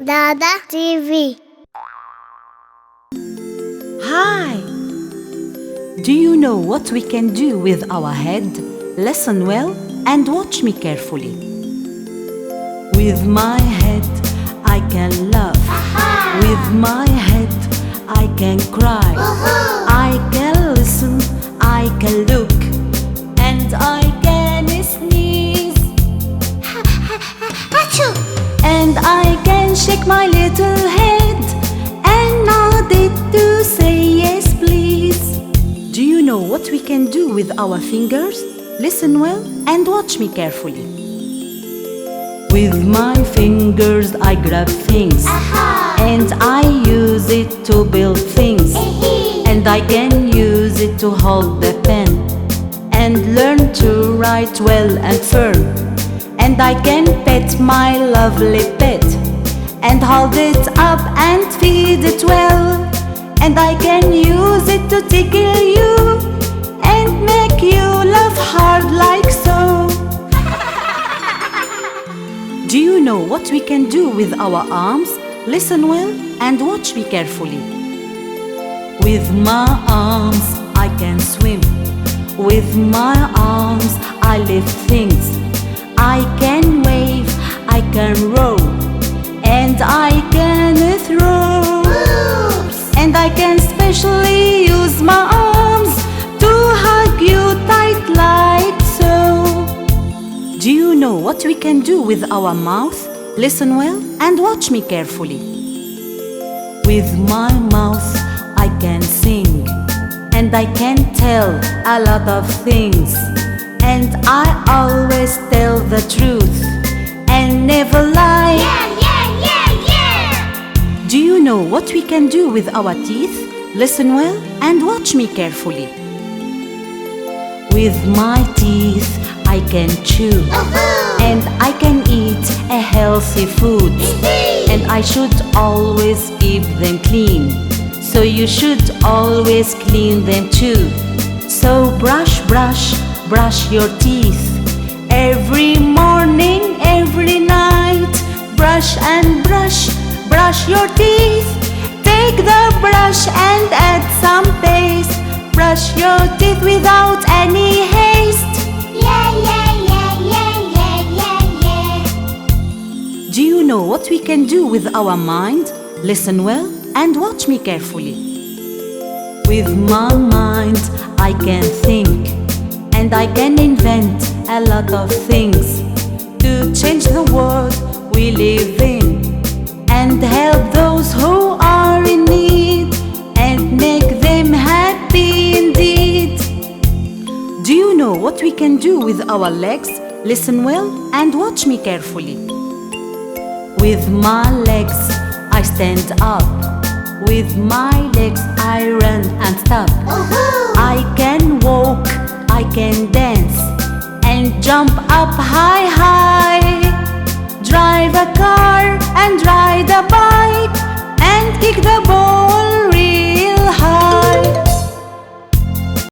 DadaTv. Hi! Do you know what we can do with our head? Listen well and watch me carefully. With my head I can laugh. With my head I can cry. I can listen, I can look, and I can sneeze. And I can shake my little head and nod it to say yes please. Do you know what we can do with our fingers? Listen well and watch me carefully. With my fingers I grab things, and I use it to build things. And I can use it to hold the pen and learn to write well and firm. And I can pet my lovely pet and hold it up and feed it well. And I can use it to tickle you and make you laugh hard like so. Do you know what we can do with our arms? Listen well and watch me carefully. With my arms I can swim. With my arms I lift things. I can wave, I can row, and I can throw. And I can specially use my arms to hug you tight like so. Do you know what we can do with our mouth? Listen well and watch me carefully. With my mouth I can sing, and I can tell a lot of things. And I always tell the truth and never lie. Do you know what we can do with our teeth? Listen well and watch me carefully. With my teeth I can chew, and I can eat a healthy food. And I should always keep them clean, so you should always clean them too. So brush, brush, brush your teeth every morning, every night. Brush and brush, brush your teeth. Take the brush and add some paste. Brush your teeth without any haste. Do you know what we can do with our mind? Listen well and watch me carefully. With my mind I can think, and I can invent a lot of things to change the world we live in, and help those who are in need, and make them happy indeed. Do you know what we can do with our legs? Listen well and watch me carefully. With my legs I stand up. With my legs I run and stop. I can walk, I can dance, and jump up high,